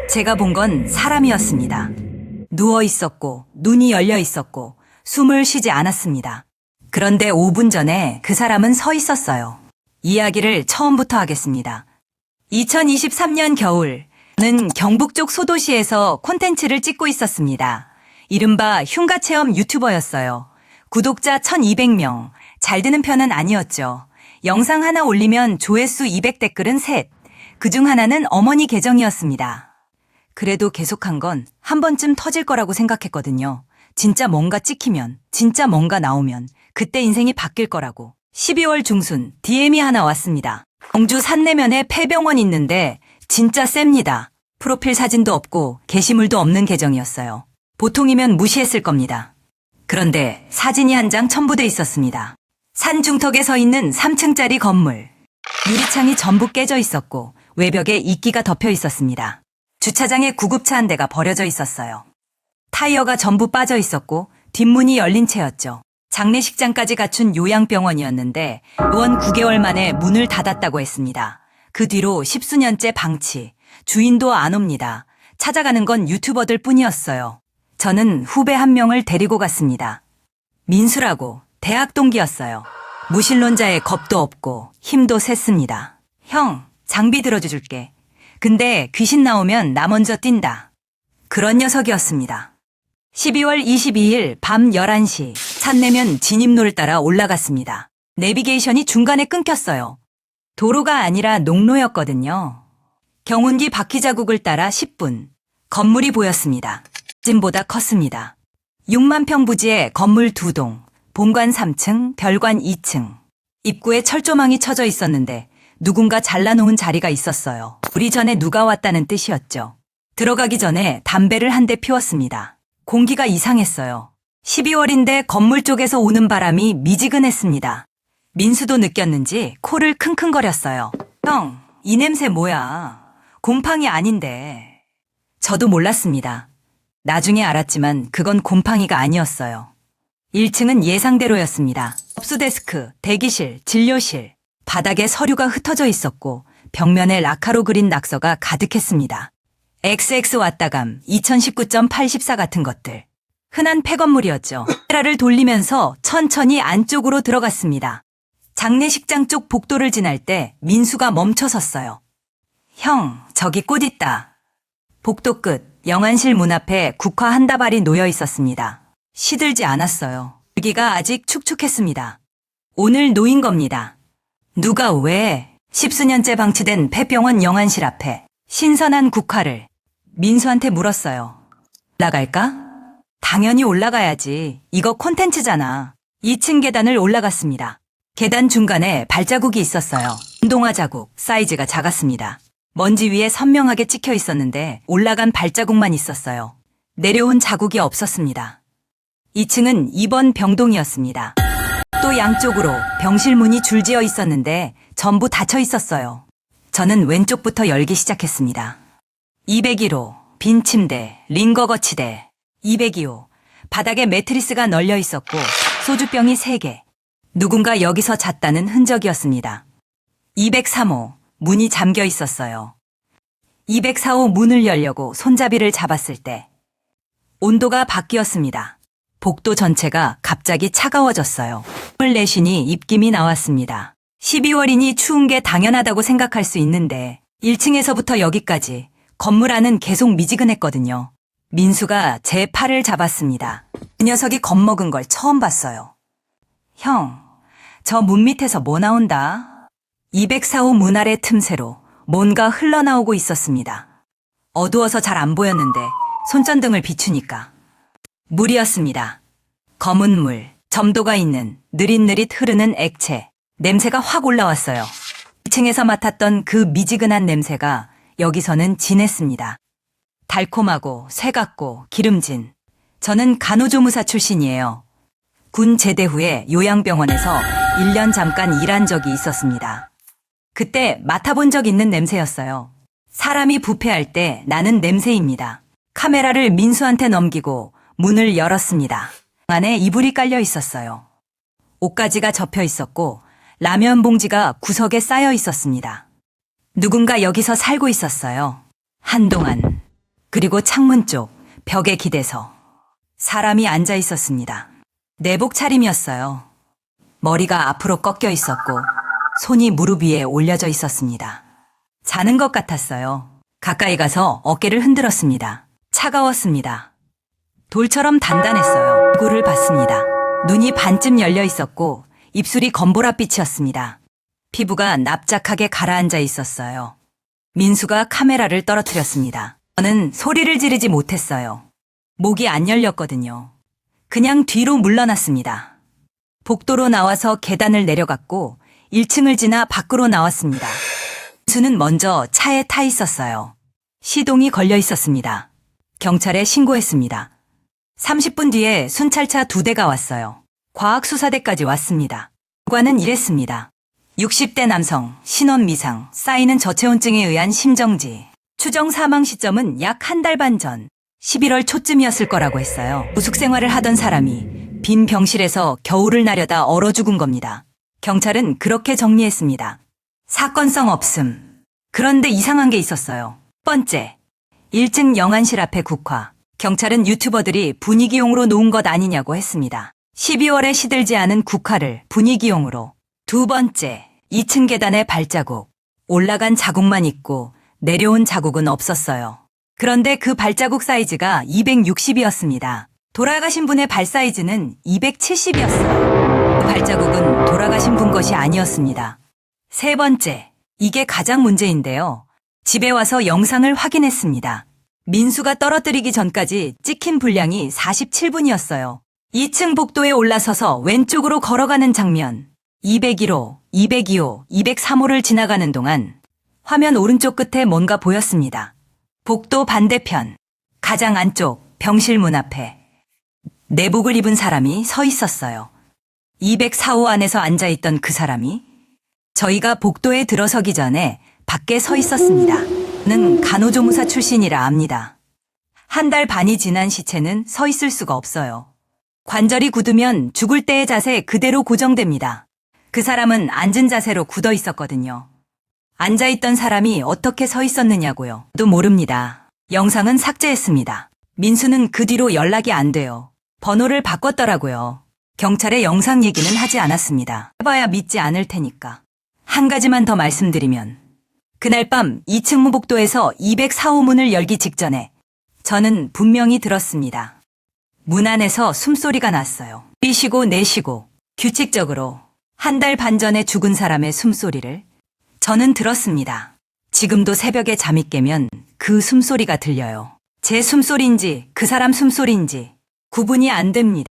제가 본 건 사람이었습니다. 누워 있었고, 눈이 열려 있었고, 숨을 쉬지 않았습니다. 그런데 5분 전에 그 사람은 서 있었어요. 이야기를 처음부터 하겠습니다. 2023년 겨울, 저는 경북 쪽 소도시에서 콘텐츠를 찍고 있었습니다. 이른바 흉가 체험 유튜버였어요. 구독자 1200명, 잘 드는 편은 아니었죠. 영상 하나 올리면 조회수 200댓글은 셋. 그중 하나는 어머니 계정이었습니다. 그래도 계속한 건 한 번쯤 터질 거라고 생각했거든요. 진짜 뭔가 찍히면, 진짜 뭔가 나오면 그때 인생이 바뀔 거라고. 12월 중순 DM이 하나 왔습니다. 경주 산내면에 폐병원 있는데 진짜 셉니다. 프로필 사진도 없고 게시물도 없는 계정이었어요. 보통이면 무시했을 겁니다. 그런데 사진이 한 장 첨부돼 있었습니다. 산 중턱에 서 있는 3층짜리 건물. 유리창이 전부 깨져 있었고 외벽에 이끼가 덮여 있었습니다. 주차장에 구급차 한 대가 버려져 있었어요. 타이어가 전부 빠져 있었고 뒷문이 열린 채였죠. 장례식장까지 갖춘 요양병원이었는데 의원 9개월 만에 문을 닫았다고 했습니다. 그 뒤로 10수년째 방치. 주인도 안 옵니다. 찾아가는 건 유튜버들 뿐이었어요. 저는 후배 한 명을 데리고 갔습니다. 민수라고 대학 동기였어요. 무신론자에 겁도 없고 힘도 셌습니다. 형, 장비 들어줄게. 근데 귀신 나오면 나 먼저 뛴다. 그런 녀석이었습니다. 12월 22일 밤 11시 산내면 진입로를 따라 올라갔습니다. 내비게이션이 중간에 끊겼어요. 도로가 아니라 농로였거든요. 경운기 바퀴 자국을 따라 10분. 건물이 보였습니다. 사진보다 컸습니다. 6만 평 부지에 건물 2동, 본관 3층, 별관 2층. 입구에 철조망이 쳐져 있었는데 누군가 잘라놓은 자리가 있었어요. 우리 전에 누가 왔다는 뜻이었죠. 들어가기 전에 담배를 한 대 피웠습니다. 공기가 이상했어요. 12월인데 건물 쪽에서 오는 바람이 미지근했습니다. 민수도 느꼈는지 코를 킁킁거렸어요. 형, 이 냄새 뭐야? 곰팡이 아닌데. 저도 몰랐습니다. 나중에 알았지만 그건 곰팡이가 아니었어요. 1층은 예상대로였습니다. 접수데스크, 대기실, 진료실. 바닥에 서류가 흩어져 있었고 벽면에 라카로 그린 낙서가 가득했습니다. XX 왔다감 2019.84 같은 것들. 흔한 폐건물이었죠. 카메라를 돌리면서 천천히 안쪽으로 들어갔습니다. 장례식장 쪽 복도를 지날 때 민수가 멈춰 섰어요. 형, 저기 꽃 있다. 복도 끝 영안실 문 앞에 국화 한 다발이 놓여 있었습니다. 시들지 않았어요. 불기가 아직 축축했습니다. 오늘 놓인 겁니다. 누가 왜 10수년째 방치된 폐병원 영안실 앞에 신선한 국화를. 민수한테 물었어요. 올라갈까? 당연히 올라가야지. 이거 콘텐츠잖아. 2층 계단을 올라갔습니다. 계단 중간에 발자국이 있었어요. 운동화 자국, 사이즈가 작았습니다. 먼지 위에 선명하게 찍혀 있었는데 올라간 발자국만 있었어요. 내려온 자국이 없었습니다. 2층은 입원 병동이었습니다. 또 양쪽으로 병실 문이 줄지어 있었는데 전부 닫혀 있었어요. 저는 왼쪽부터 열기 시작했습니다. 202호, 빈 침대, 링거 거치대. 202호, 바닥에 매트리스가 널려 있었고 소주병이 3개. 누군가 여기서 잤다는 흔적이었습니다. 203호, 문이 잠겨 있었어요. 204호 문을 열려고 손잡이를 잡았을 때 온도가 바뀌었습니다. 복도 전체가 갑자기 차가워졌어요. 물 내쉬니 입김이 나왔습니다. 12월이니 추운 게 당연하다고 생각할 수 있는데 1층에서부터 여기까지 건물 안은 계속 미지근했거든요. 민수가 제 팔을 잡았습니다. 그 녀석이 겁먹은 걸 처음 봤어요. 형, 저 문 밑에서 뭐 나온다? 204호 문 아래 틈새로 뭔가 흘러나오고 있었습니다. 어두워서 잘 안 보였는데 손전등을 비추니까 물이었습니다. 검은 물, 점도가 있는 느릿느릿 흐르는 액체. 냄새가 확 올라왔어요. 1층에서 맡았던 그 미지근한 냄새가 여기서는 진했습니다. 달콤하고 쇠같고 기름진. 저는 간호조무사 출신이에요. 군 제대 후에 요양병원에서 1년 잠깐 일한 적이 있었습니다. 그때 맡아본 적 있는 냄새였어요. 사람이 부패할 때 나는 냄새입니다. 카메라를 민수한테 넘기고 문을 열었습니다. 안에 이불이 깔려 있었어요. 옷가지가 접혀 있었고 라면 봉지가 구석에 쌓여 있었습니다. 누군가 여기서 살고 있었어요. 한동안. 그리고 창문 쪽 벽에 기대서 사람이 앉아 있었습니다. 내복 차림이었어요. 머리가 앞으로 꺾여 있었고 손이 무릎 위에 올려져 있었습니다. 자는 것 같았어요. 가까이 가서 어깨를 흔들었습니다. 차가웠습니다. 돌처럼 단단했어요. 얼굴을 봤습니다. 눈이 반쯤 열려 있었고 입술이 검보랏빛이었습니다. 피부가 납작하게 가라앉아 있었어요. 민수가 카메라를 떨어뜨렸습니다. 저는 소리를 지르지 못했어요. 목이 안 열렸거든요. 그냥 뒤로 물러났습니다. 복도로 나와서 계단을 내려갔고 1층을 지나 밖으로 나왔습니다. 민수는 먼저 차에 타 있었어요. 시동이 걸려 있었습니다. 경찰에 신고했습니다. 30분 뒤에 순찰차 2대가 왔어요. 과학수사대까지 왔습니다. 결과는 이랬습니다. 60대 남성, 신원 미상, 쌓이는 저체온증에 의한 심정지. 추정 사망 시점은 약 한 달 반 전, 11월 초쯤이었을 거라고 했어요. 무숙 생활을 하던 사람이 빈 병실에서 겨울을 나려다 얼어 죽은 겁니다. 경찰은 그렇게 정리했습니다. 사건성 없음. 그런데 이상한 게 있었어요. 첫 번째, 1층 영안실 앞에 국화. 경찰은 유튜버들이 분위기용으로 놓은 것 아니냐고 했습니다. 12월에 시들지 않은 국화를 분위기용으로. 두 번째, 2층 계단의 발자국. 올라간 자국만 있고 내려온 자국은 없었어요. 그런데 그 발자국 사이즈가 260이었습니다. 돌아가신 분의 발 사이즈는 270이었어요. 그 발자국은 돌아가신 분 것이 아니었습니다. 세 번째, 이게 가장 문제인데요. 집에 와서 영상을 확인했습니다. 민수가 떨어뜨리기 전까지 찍힌 분량이 47분이었어요. 2층 복도에 올라서서 왼쪽으로 걸어가는 장면. 201호, 202호, 203호를 지나가는 동안 화면 오른쪽 끝에 뭔가 보였습니다. 복도 반대편, 가장 안쪽 병실 문 앞에 내복을 입은 사람이 서 있었어요. 204호 안에서 앉아있던 그 사람이 저희가 복도에 들어서기 전에 밖에 서 있었습니다. 는 간호조무사 출신이라 압니다. 한 달 반이 지난 시체는 서 있을 수가 없어요. 관절이 굳으면 죽을 때의 자세 그대로 고정됩니다. 그 사람은 앉은 자세로 굳어 있었거든요. 앉아있던 사람이 어떻게 서 있었느냐고요. 또 모릅니다. 영상은 삭제했습니다. 민수는 그 뒤로 연락이 안 돼요. 번호를 바꿨더라고요. 경찰에 영상 얘기는 하지 않았습니다. 해봐야 믿지 않을 테니까. 한 가지만 더 말씀드리면 그날 밤 2층 무복도에서 204호 문을 열기 직전에 저는 분명히 들었습니다. 문 안에서 숨소리가 났어요. 쉬고 내쉬고 규칙적으로 한 달 반 전에 죽은 사람의 숨소리를 저는 들었습니다. 지금도 새벽에 잠이 깨면 그 숨소리가 들려요. 제 숨소리인지 그 사람 숨소리인지 구분이 안 됩니다.